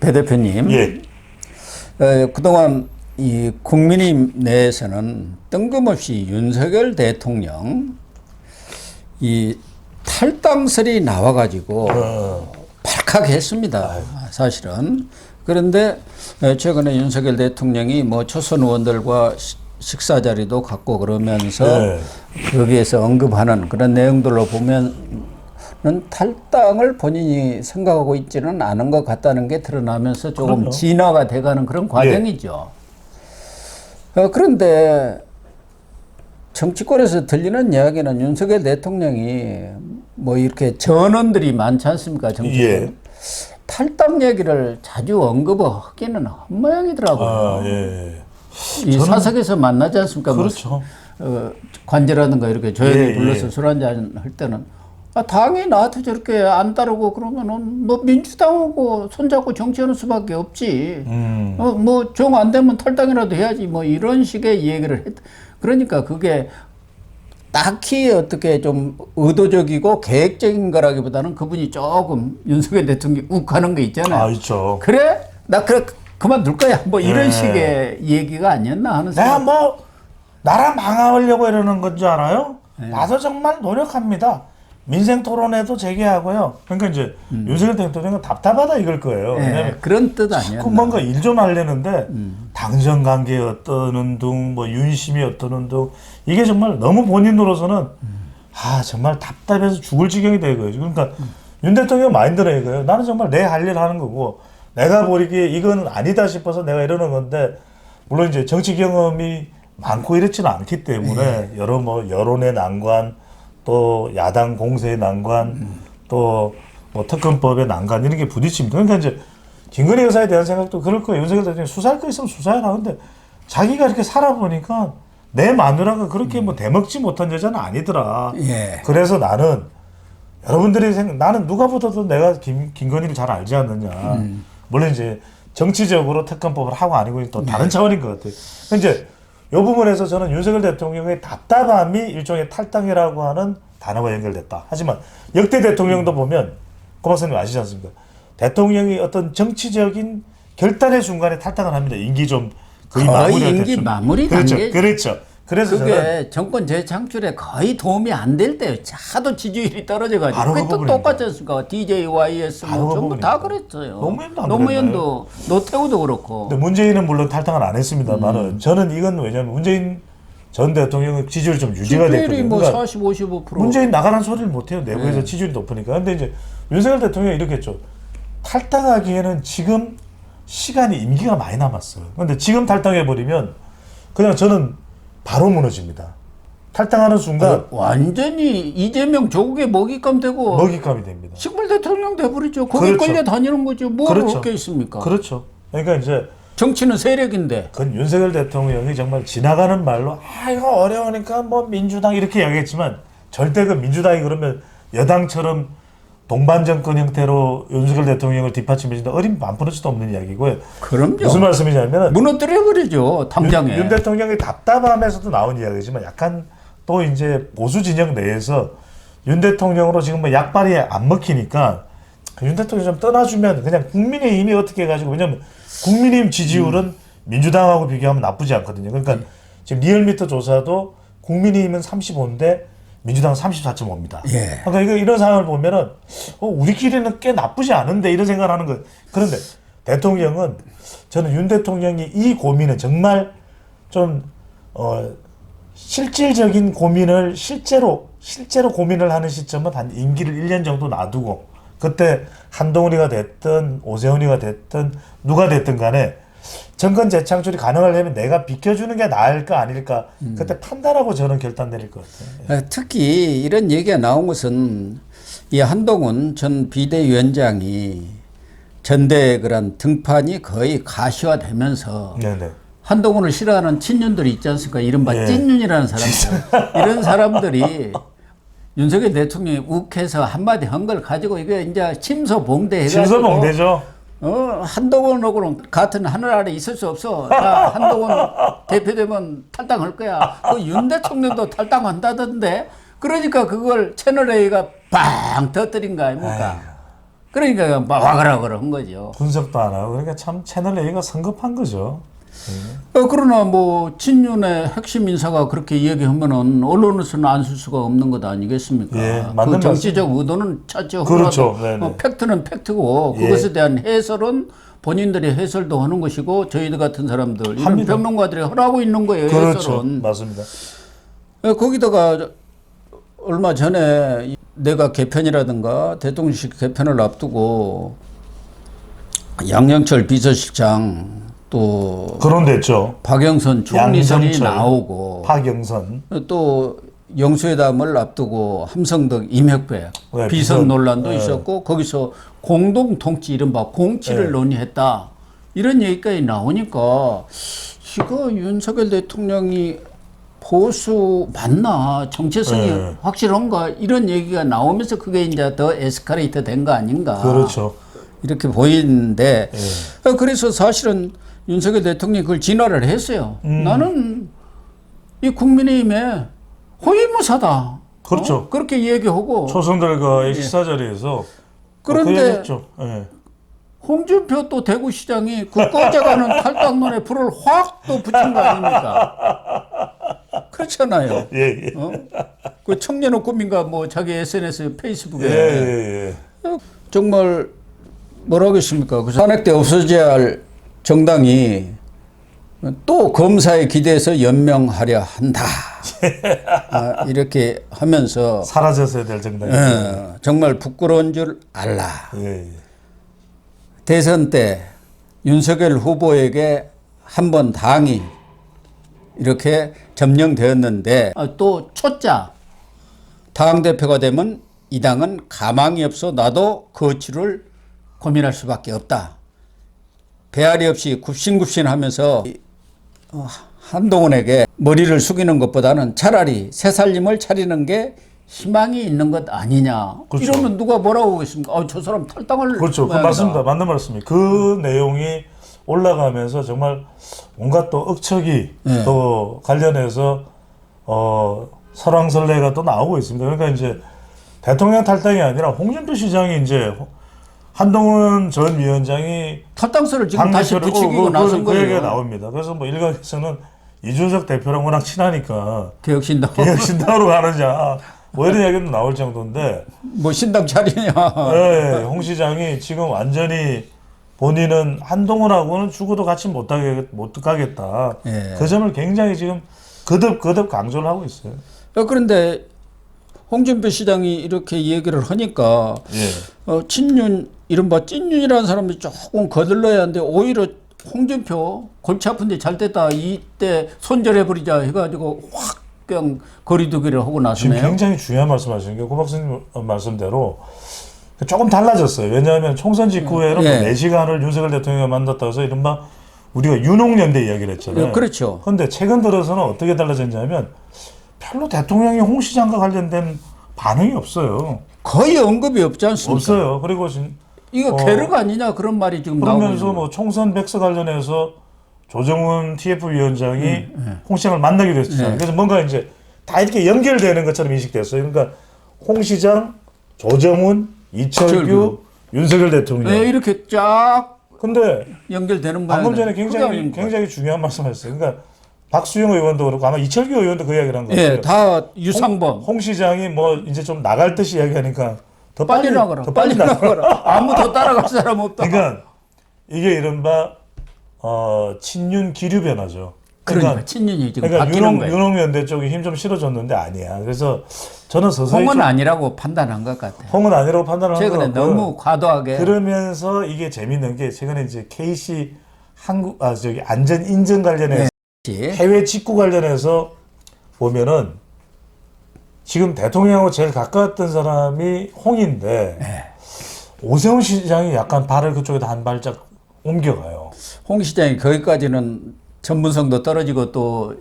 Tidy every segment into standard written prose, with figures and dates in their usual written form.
배 대표님, 예. 그동안 이 국민의힘 내에서는 뜬금없이 윤석열 대통령 이 탈당설이 나와가지고 발칵했습니다. 사실은. 그런데 최근에 윤석열 대통령이 뭐 초선 의원들과 식사 자리도 갖고 그러면서 거기에서 언급하는 그런 내용들로 보면 탈당을 본인이 생각하고 있지는 않은 것 같다는 게 드러나면서 조금 그럼요. 진화가 돼가는 그런 과정이죠. 그런데 정치권에서 들리는 이야기는 윤석열 대통령이 뭐 이렇게 전원들이 많지 않습니까? 정치권. 탈당 얘기를 자주 언급하기는 한 모양이더라고요. 이 사석에서 만나지 않습니까? 그렇죠. 뭐, 관제라든가 이렇게 조용히 불러서 술 한잔 할 때는 당이 나한테 저렇게 안 따르고 그러면은 뭐 민주당하고 손잡고 정치하는 수밖에 없지. 뭐 정 안 되면 탈당이라도 해야지. 뭐 이런 식의 얘기를 했. 그러니까 그게 딱히 어떻게 좀 의도적이고 계획적인 거라기보다는 그분이 조금 윤석열 대통령이 욱하는 게 있잖아요. 있죠. 그래? 나 그만둘 거야. 뭐 이런 식의 얘기가 아니었나 하는 내가 생각. 뭐 나라 망하려고 이러는 건 줄 알아요? 나도 정말 노력합니다. 민생 토론회도 재개하고요. 그러니까 이제 윤석열 대통령은 답답하다 이걸 거예요. 왜냐면 그런 뜻 아니야. 자꾸 뭔가 일 좀 하려는데 당정 관계 어떠는 둥, 뭐 윤심이 어떠는 둥 이게 정말 너무 본인으로서는 정말 답답해서 죽을 지경이 되고요. 그러니까 윤 대통령 마인드는 이거예요. 나는 정말 내 할 일 하는 거고 내가 보기에 이건 아니다 싶어서 내가 이러는 건데 물론 이제 정치 경험이 많고 이렇지는 않기 때문에 여러 뭐 여론의 난관 또 야당 공세의 난관, 또 뭐 특검법의 난관 이런 게 부딪힙니다. 그러니까 이제 김건희 여사에 대한 생각도 그럴 거예요. 윤석열 대통령이 수사할 거 있으면 수사해라. 근데 자기가 이렇게 살아보니까 내 마누라가 그렇게 뭐 대먹지 못한 여자는 아니더라. 그래서 나는 여러분들이 나는 누가 보다도 내가 김건희를 잘 알지 않느냐. 물론 이제 정치적으로 특검법을 하고 아니고 또 다른 차원인 것 같아요. 이제 이 부분에서 저는 윤석열 대통령의 답답함이 일종의 탈당이라고 하는 단어와 연결됐다. 하지만 역대 대통령도 보면 고 박사님 아시지 않습니까? 대통령이 어떤 정치적인 결단의 순간에 탈당을 합니다. 임기 좀 거의 임기 마무리 단계. 그렇죠. 그래서 그게 정권 재창출에 거의 도움이 안 될 때요. 하도 지지율이 떨어져가지고 그게 또 똑같지 않습니까? DJYS 뭐 전부 다 그랬어요. 노무현도 노태우도 그렇고. 근데 문재인은 물론 탈당을 안 했습니다만은 저는 이건 왜냐면 문재인 전 대통령의 지지율이 좀 유지가 됐거든요. 지지율이 뭐 40, 55%. 문재인 나가라는 소리를 못해요. 내부에서 지지율이 높으니까. 근데 이제 윤석열 대통령이 이렇게 했죠. 탈당하기에는 지금 시간이 임기가 많이 남았어요. 근데 지금 탈당해버리면 그냥 저는 바로 무너집니다. 탈당하는 순간 완전히 이재명 조국의 먹잇감 되고 먹잇감이 됩니다. 식물 대통령 돼버리죠. 거기 끌려 다니는 거죠. 뭐 그렇게 있습니까? 그렇죠. 그러니까 이제 정치는 세력인데. 그건 윤석열 대통령이 정말 지나가는 말로 이거 어려우니까 뭐 민주당 이렇게 이야기했지만 절대 그 민주당이 그러면 여당처럼 동반 정권 형태로 윤석열 대통령을 뒷받침해준다 어린 만푸르지도 없는 이야기고요. 그럼요. 무슨 말씀이냐면 무너뜨려버리죠. 당장에. 윤 대통령이 답답함에서도 나온 이야기지만 약간 또 이제 보수 진영 내에서 윤 대통령으로 지금 뭐 약발이 안 먹히니까 윤 대통령 좀 떠나주면 그냥 국민의힘이 어떻게 해가지고 왜냐면 국민의힘 지지율은 민주당하고 비교하면 나쁘지 않거든요. 그러니까 지금 리얼미터 조사도 국민의힘은 35인데 민주당은 34.5입니다. 그러니까 이런 상황을 보면은 우리끼리는 꽤 나쁘지 않은데 이런 생각을 하는 거예요. 그런데 대통령은 저는 윤 대통령이 이 고민은 정말 좀 실질적인 고민을 실제로 고민을 하는 시점은 한 임기를 1년 정도 놔두고 그때 한동훈이가 됐든 오세훈이가 됐든 누가 됐든 간에 정권 재창출이 가능하려면 내가 비켜주는 게 나을까 아닐까 그때 판단하고 저는 결단 내릴 것 같아요. 특히 이런 얘기가 나온 것은 이 한동훈 전 비대위원장이 전대 그런 등판이 거의 가시화되면서 한동훈을 싫어하는 친윤들이 있지 않습니까? 이른바 찐윤이라는 사람들. 이런 사람들이 윤석열 대통령이 욱해서 한마디 한 걸 가지고 이게 이제 침소봉대해가지고. 침소봉대죠. 한동훈하고는 같은 하늘 아래 있을 수 없어. 자, 한동훈 대표되면 탈당할 거야. 그 윤 대통령도 탈당한다던데. 그러니까 그걸 채널A가 빵 터뜨린 거 아닙니까? 그러니까 와가라 그런 거죠. 분석도 안 하고 그러니까 참 채널 A가 성급한 거죠. 그러나 뭐 친윤의 핵심 인사가 그렇게 이야기하면은 언론에서는 안 쓸 수가 없는 것 아니겠습니까? 예, 맞는 그 정치적 의도는 찾죠. 그렇죠. 네네. 팩트는 팩트고 예. 그것에 대한 해설은 본인들이 해설도 하는 것이고 저희들 같은 사람들 이런 합니다. 평론가들이 하고 있는 거예요. 그렇죠. 해설은. 맞습니다. 거기다가 얼마 전에 내가 개편이라든가 대통령실 개편을 앞두고 양영철 비서실장 또 거론됐죠. 박영선 총리설이 양정철, 나오고 박영선. 또 영수회담을 앞두고 함성덕 임혁배 네, 비선 논란도 네. 있었고 거기서 공동 통치 이른바 공치를 네. 논의했다 이런 얘기까지 나오니까 이거 윤석열 대통령이 보수 맞나 정체성이 네. 확실한가 이런 얘기가 나오면서 그게 이제 더 에스컬레이터 된 거 아닌가 그렇죠. 이렇게 보이는데 네. 그래서 사실은 윤석열 대통령이 그걸 진화를 했어요. 나는 이 국민의힘에 호위무사다. 그렇죠. 그렇게 얘기하고 초선들과의 식사 자리에서 그런데 그 얘기했죠. 예. 홍준표 또 대구시장이 국가재가는 탈당론에 불을 확 또 붙인 거 아닙니까? 그렇잖아요. 예, 예. 그 청년의 꿈인가 뭐 자기 SNS 페이스북에 예, 예, 예. 정말 뭐라겠습니까? 그 탄핵 때 없어져야 할 정당이 또 검사에 기대서 연명하려 한다. 이렇게 하면서 사라졌어야 될 정당이. 정말 부끄러운 줄 알라. 예, 예. 대선 때 윤석열 후보에게 한 번 당이 이렇게 점령되었는데 또 초짜 당대표가 되면 이 당은 가망이 없어 나도 거취를 고민할 수밖에 없다. 배알이 없이 굽신굽신하면서 한동훈에게 머리를 숙이는 것보다는 차라리 새살림을 차리는 게 희망이 있는 것 아니냐. 그렇죠. 이러면 누가 뭐라고 하겠습니까? 저 사람 탈당을 그렇죠. 그 모양이다. 맞습니다. 맞는 말씀입니다. 그 내용이 올라가면서 정말 온갖 또 억척이 네. 또 관련해서 설왕설래가 또 나오고 있습니다. 그러니까 이제 대통령 탈당이 아니라 홍준표 시장이 이제 한동훈 전 위원장이 탈당서를 지금 다시 당대표를 붙이고 나선 그 얘기가 거예요. 나옵니다. 그래서 뭐 일각에서는 이준석 대표랑 워낙 친하니까 개혁신당. 개혁신당으로 가느냐 뭐 이런 이야기도 나올 정도인데 뭐 신당 차리냐. 네, 홍 시장이 지금 완전히 본인은 한동훈하고는 죽어도 같이 못 가겠다. 예. 그 점을 굉장히 지금 거듭 강조를 하고 있어요. 그런데 홍준표 시장이 이렇게 얘기를 하니까 예. 친윤 이른바 찐윤이라는 사람이 조금 거들러야 하는데 오히려 홍준표 골치 아픈데 잘 됐다 이때 손절해버리자 해가지고 확 그냥 거리두기를 하고 지금 나서네요. 굉장히 중요한 말씀하시는 게 고 박사님 말씀대로 조금 달라졌어요. 왜냐하면 총선 직후에는 예. 4시간을 윤석열 대통령이 만났다고 해서 이른바 우리가 윤홍연대 이야기를 했잖아요. 예, 그렇죠. 그런데 최근 들어서는 어떻게 달라졌냐면 별로 대통령이 홍 시장과 관련된 반응이 없어요. 거의 언급이 없지 않습니까? 없어요. 그리고 이거 괴력 아니냐 그런 말이 지금 나오고 그러면서 있는 뭐 총선 백서 관련해서 조정훈 TF 위원장이 홍 시장을 만나기도 했잖아요. 그래서 뭔가 이제 다 이렇게 연결되는 것처럼 인식됐어요. 그러니까 홍 시장, 조정훈, 이철규, 윤석열 대통령. 네, 이렇게 쫙 근데 연결되는 방금 모양이네. 전에 그게 아닙니까? 굉장히 중요한 말씀하셨어요. 그러니까 박수영 의원도 그렇고 아마 이철규 의원도 그 이야기를 한 것 같아요. 예, 다 유상범. 홍 시장이 뭐 이제 좀 나갈 듯이 이야기하니까 더 빨리 나가라. 더 빨리 나가라. 아무 더 따라갈 사람 없다. 그러니까 이게 이른바 친윤 기류 변화죠. 그러니까 친윤이 지금 그러니까 바뀌는 거예요. 윤홍연대 쪽이 힘 좀 실어줬는데 아니야. 그래서 저는 서서히 홍은 아니라고 판단한 것 같아요. 홍은 아니라고 판단을 한 최근에 것 같고요. 너무 과도하게. 그러면서 이게 재밌는 게 최근에 이제 KC 안전 인증 관련해서 해외 직구 관련해서 보면은 지금 대통령하고 제일 가까웠던 사람이 홍인데 오세훈 시장이 약간 발을 그쪽에다 한 발짝 옮겨가요. 홍 시장이 거기까지는 전문성도 떨어지고 또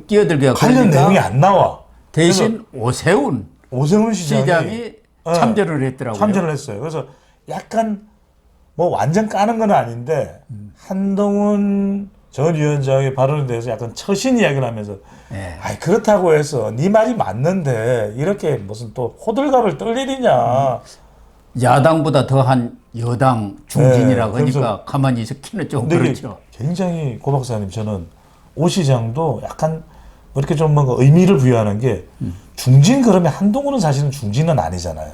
끼어들게 하고 관련 그러니까 내용이 안 나와. 대신 오세훈 오세훈 시장이 참전을 했더라고요. 참전을 했어요. 그래서 약간 뭐 완전 까는 건 아닌데 한동훈 전 위원장의 발언에 대해서 약간 처신 이야기를 하면서 아이 그렇다고 해서 네 말이 맞는데 이렇게 무슨 또 호들갑을 떨 일이냐. 야당보다 더한 여당 중진이라고 네, 하니까 가만히 있기는 좀 근데 그렇죠. 이게 굉장히 고 박사님 저는 오 시장도 약간 이렇게 좀 뭔가 의미를 부여하는 게 중진 그러면 한동훈은 사실은 중진은 아니잖아요.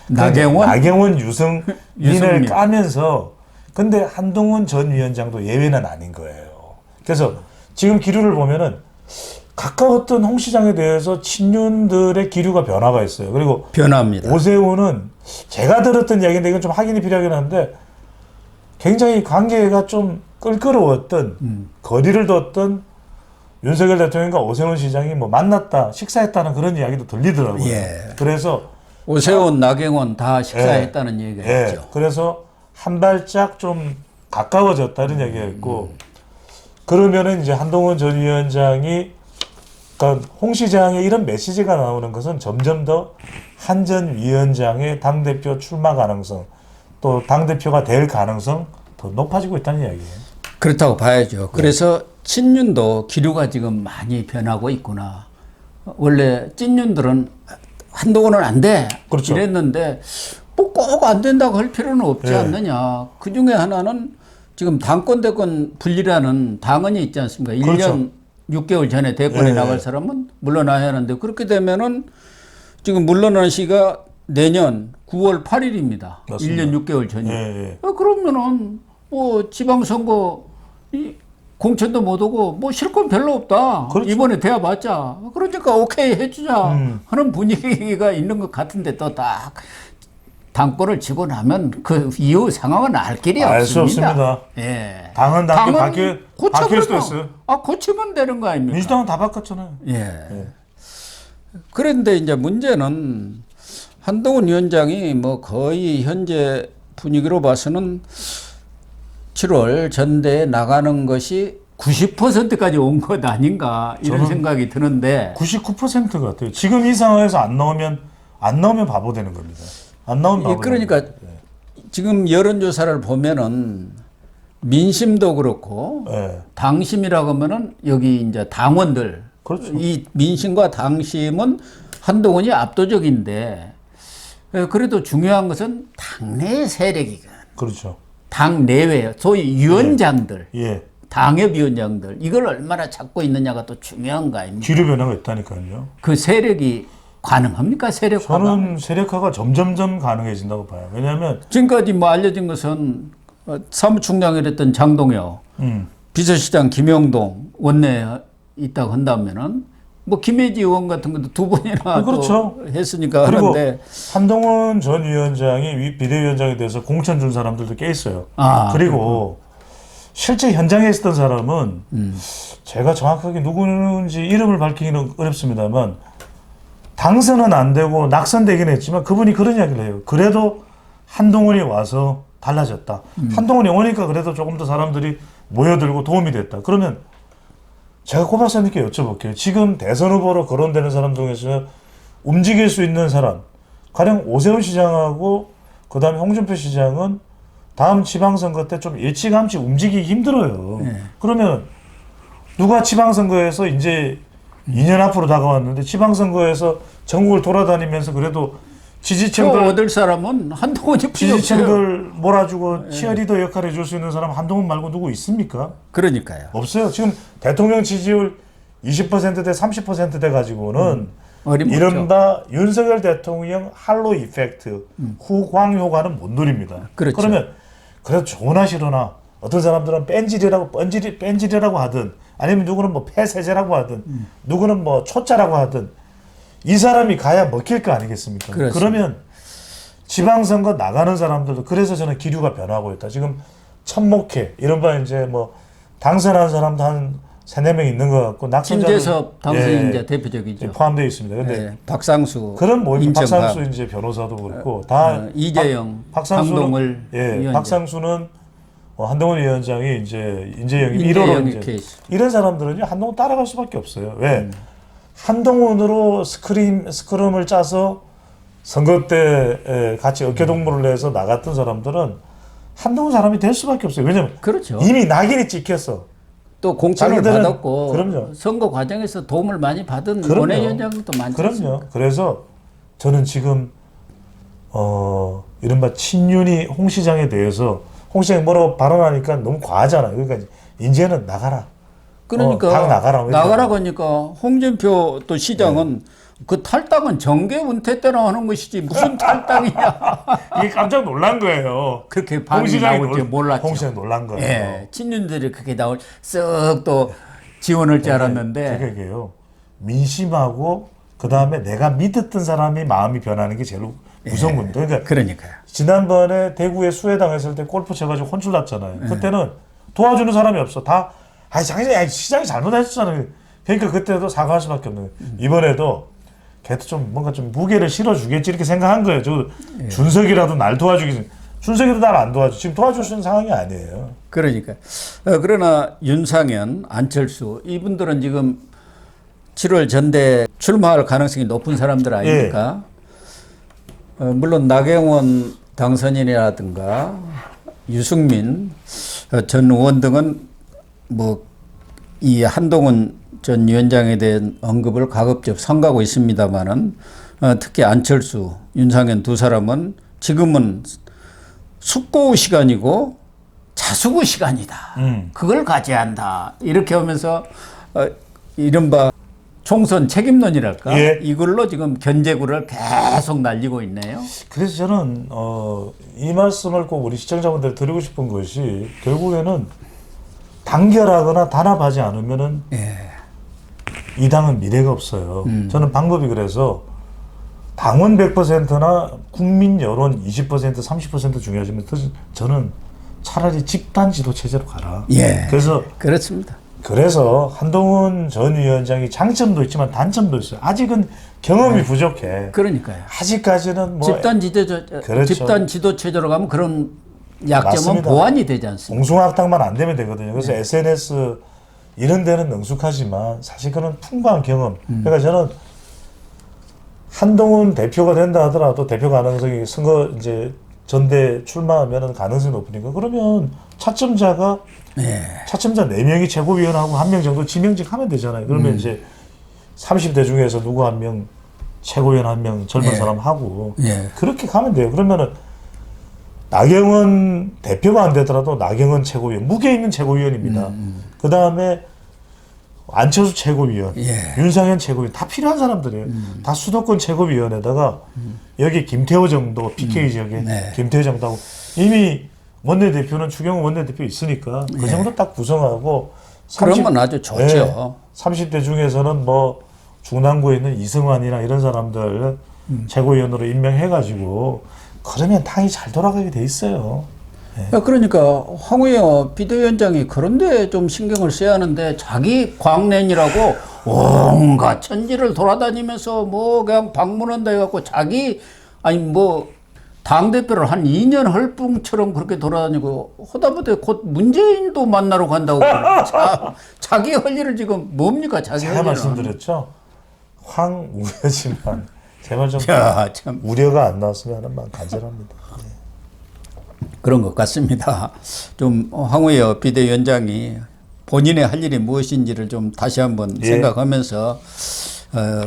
나경원 유승민을 유승민. 까면서 근데 한동훈 전 위원장도 예외는 아닌 거예요. 그래서 지금 기류를 보면은 가까웠던 홍 시장에 대해서 친윤들의 기류가 변화가 있어요. 그리고 변화입니다. 오세훈은 제가 들었던 이야기인데 이건 좀 확인이 필요하긴 한데 굉장히 관계가 좀 끌끌어왔던 거리를 뒀던 윤석열 대통령과 오세훈 시장이 뭐 만났다 식사했다는 그런 이야기도 들리더라고요. 예. 그래서 오세훈, 나경원 다 식사했다는 얘기가 있죠. 그래서 한 발짝 좀 가까워졌다 이런 얘기가 있고 그러면은 이제 한동훈 전 위원장이 그러니까 홍 시장의 이런 메시지가 나오는 것은 점점 더 한 전 위원장의 당대표 출마 가능성 또 당대표가 될 가능성 더 높아지고 있다는 이야기예요. 그렇다고 봐야죠. 그래서 친윤도 기류가 지금 많이 변하고 있구나. 원래 찐윤들은 한동훈은 안 돼. 그렇죠. 이랬는데 뭐 꼭 안 된다고 할 필요는 없지 예. 않느냐. 그 중에 하나는 지금 당권 대권 분리라는 당헌이 있지 않습니까? 1년 그렇죠. 6개월 전에 대권에 예. 나갈 사람은 물러나야 하는데 그렇게 되면은 지금 물러나는 시가 내년 9월 8일입니다. 맞습니다. 1년 6개월 전이요. 예, 예. 그러면은 뭐 지방선거 공천도 못 오고 뭐 실 건 별로 없다. 그렇죠. 이번에 대화받자. 그러니까 오케이 해주자 하는 분위기가 있는 것 같은데 또 딱 당권을 지고 나면 그 이후 상황은 알 길이 알 수 없습니다. 없습니다. 예. 당은 바뀔 수도 있어요. 고치면 되는 거 아닙니까? 민주당은 다 바꿨잖아요. 예. 그런데 이제 문제는 한동훈 위원장이 뭐 거의 현재 분위기로 봐서는 7월 전대에 나가는 것이 90%까지 온 것 아닌가 이런 생각이 드는데 99% 같아요. 지금 이 상황에서 안 나오면 바보 되는 겁니다. 안 나오면 바보. 그러니까 지금 여론조사를 보면은 민심도 그렇고 예. 당심이라고 하면은 여기 이제 당원들 그렇죠. 이 민심과 당심은 한동훈이 압도적인데 그래도 중요한 것은 당내 세력이 그렇죠. 당 내외 소위 위원장들 예. 당협위원장들 이걸 얼마나 잡고 있느냐가 또 중요한 거 아닙니까? 기류 변화가 있다니까요. 그 세력이 가능합니까? 세력화가? 저는 세력화가 점점점 가능해진다고 봐요. 왜냐하면 지금까지 뭐 알려진 것은 사무총장이랬던 장동혁, 비서실장 김영동 원내에 있다고 한다면은 뭐 김혜지 의원 같은 것도 두 번이나 그렇죠. 또 했으니까 그리고 하는데 한동훈 전 위원장이 비대위원장에 대해서 공천 준 사람들도 꽤 있어요. 그리고 실제 현장에 있었던 사람은 제가 정확하게 누구인지 이름을 밝히기는 어렵습니다만 당선은 안 되고 낙선되긴 했지만 그분이 그런 이야기를 해요. 그래도 한동훈이 와서 달라졌다. 한동훈이 오니까 그래도 조금 더 사람들이 모여들고 도움이 됐다. 그러면 제가 고 박사님께 여쭤볼게요. 지금 대선 후보로 거론되는 사람 중에서 움직일 수 있는 사람, 가령 오세훈 시장하고 그다음에 홍준표 시장은 다음 지방선거 때 좀 예치감치 움직이기 힘들어요. 그러면 누가 지방선거에서 이제 2년 앞으로 다가왔는데 지방선거에서 전국을 돌아다니면서 그래도 지지층들 얻을 사람은 한동훈이 필요 없어요. 지지층들 몰아주고 치어리더 역할을 해줄 수 있는 사람 한동훈 말고 누구 있습니까? 그러니까요. 없어요. 지금 대통령 지지율 20%대 30%대 가지고는 어림없죠. 이른바 윤석열 대통령 할로 이펙트, 후광 효과는 못 누립니다. 그렇죠. 그러면 그래도 좋으나 싫으나 어떤 사람들은 뺀질이라고 하든 아니면 누구는 뭐 폐세제라고 하든 누구는 뭐 초짜라고 하든 이 사람이 가야 먹힐 거 아니겠습니까? 그렇습니다. 그러면 지방선거 나가는 사람들도 그래서 저는 기류가 변하고 있다. 지금 천목회 이른바 이제 뭐 당선한 사람도 한 3-4명 있는 것 같고 낙선자도 김재섭 당선인 이제 대표적이죠. 포함되어 있습니다. 근데 박상수 그런 뭐 인천갑, 박상수 이제 변호사도 그렇고 다 이재영, 강동을 위원장. 박상수는 한동훈 위원장이 이제 인재영이 인재영이 1호로 이제 케이스. 이런 사람들은요 한동훈 따라갈 수밖에 없어요. 왜? 한동훈으로 스크럼을 짜서 선거 때 같이 어깨동무를 해서 나갔던 사람들은 한동훈 사람이 될 수밖에 없어요. 왜냐면 그렇죠. 이미 낙인이 찍혔어. 또 공천을 자기들은- 받았고 그럼요. 선거 과정에서 도움을 많이 받은 그럼요. 원외위원장도 많지 그럼요. 않습니까? 그래서 저는 지금 이른바 친윤이 홍 시장에 대해서 홍 시장이 뭐라고 발언하니까 너무 과하잖아요. 그러니까 이제는 나가라. 그러니까 당 나가라. 나가라고 하니까 홍준표 또 시장은 그 탈당은 정계 은퇴 때나 하는 것이지 무슨 탈당이냐. 이게 깜짝 놀란 거예요. 그렇게 반응이 나올 줄 몰랐죠. 홍 시장이 놀란 거예요. 예, 친윤들이 그렇게 나올 쓱 또 지원할 줄 알았는데. 그게요. 민심하고 그 다음에 내가 믿었던 사람이 마음이 변하는 게 제일 무서운 겁니다. 그러니까요. 지난번에 대구에 수해당 했을 때 골프 쳐가지고 혼쭐 났잖아요. 그때는 도와주는 사람이 없어. 다 장관님 시장이 잘못했잖아요. 그러니까 그때도 사과할 수밖에 없는 거예요. 이번에도 걔도 좀 뭔가 좀 무게를 실어주겠지 이렇게 생각한 거예요. 준석이라도 날 도와주겠지. 준석이도 날 안 도와줘. 지금 도와줄 수 있는 상황이 아니에요. 그러니까. 그러나 윤상현, 안철수 이분들은 지금 7월 전대 출마할 가능성이 높은 사람들 아닙니까? 물론 나경원 당선인이라든가 유승민 전 의원 등은 뭐 이 한동훈 전 위원장에 대한 언급을 가급적 삼가고 있습니다만은 특히 안철수, 윤상현 두 사람은 지금은 숙고 시간이고 자수구 시간이다. 그걸 가져야 한다. 이렇게 하면서 이른바 총선 책임론이랄까? 예. 이걸로 지금 견제구를 계속 날리고 있네요. 그래서 저는 이 말씀을 꼭 우리 시청자분들 드리고 싶은 것이 결국에는 단결하거나 단합하지 않으면은 이 당은 미래가 없어요. 저는 방법이 그래서 당원 100%나 국민 여론 20% 30% 중요하지만 저는 차라리 집단 지도 체제로 가라. 예. 그래서 그렇습니다. 그래서 한동훈 전 위원장이 장점도 있지만 단점도 있어요. 아직은 경험이 부족해. 그러니까요. 아직까지는 뭐 그렇죠. 집단 지도 체제로 가면 그런 약점은 맞습니다. 보완이 되지 않습니까? 공송학당만 안 되면 되거든요. 그래서 SNS 이런 데는 능숙하지만 사실 그런 풍부한 경험. 그러니까 저는 한동훈 대표가 된다 하더라도 대표 가능성이 선거 이제 전대 출마하면 가능성이 높으니까 그러면 차점자가 차점자 4명이 최고위원하고 1명 정도 지명직 하면 되잖아요. 그러면 이제 30대 중에서 누구 1명 최고위원 1명 젊은 사람 하고 그렇게 가면 돼요. 그러면은 나경원 대표가 안 되더라도 나경원 최고위원, 무게 있는 최고위원입니다. 그 다음에 안철수 최고위원, 윤상현 최고위원 다 필요한 사람들이에요. 다 수도권 최고위원에다가 여기 김태호 정도 PK 지역에 김태호 정도 하고 이미 원내대표는 추경호 원내대표 있으니까 그 정도 딱 구성하고 그러면 아주 좋죠. 30대 중에서는 뭐 중남구에 있는 이승환이나 이런 사람들 최고위원으로 임명해가지고 그러면 당이 잘 돌아가게 돼 있어요. 그러니까 황우여 비대위원장이 그런데 좀 신경을 써야 하는데 자기 광랜이라고 온갖 천지를 돌아다니면서 뭐 그냥 방문한다 해갖고 자기 아니 뭐 당대표를 한 2년 헐뿡처럼 그렇게 돌아다니고 하다못해 곧 문재인도 만나러 간다고 자기 할 일을 지금 뭡니까 자기 할 제가 일은. 말씀드렸죠. 황우여지만 제발 좀 참. 우려가 안 나왔으면 하는 마음 간절합니다. 그런 것 같습니다. 좀 황우여 비대위원장이 본인의 할 일이 무엇인지를 좀 다시 한번 생각하면서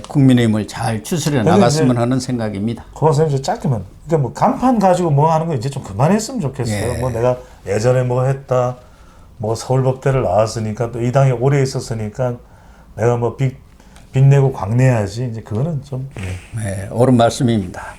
국민의힘을 잘 추스려 나갔으면 하는 생각입니다. 고맙습니다. 짧게만. 그러니까 뭐 간판 가지고 뭐 하는 거 이제 좀 그만했으면 좋겠어요. 뭐 내가 예전에 뭐 했다, 뭐 서울법대를 나왔으니까 또 이 당에 오래 있었으니까 내가 뭐 빚내고 광내야지. 이제 그거는 좀. 옳은 말씀입니다.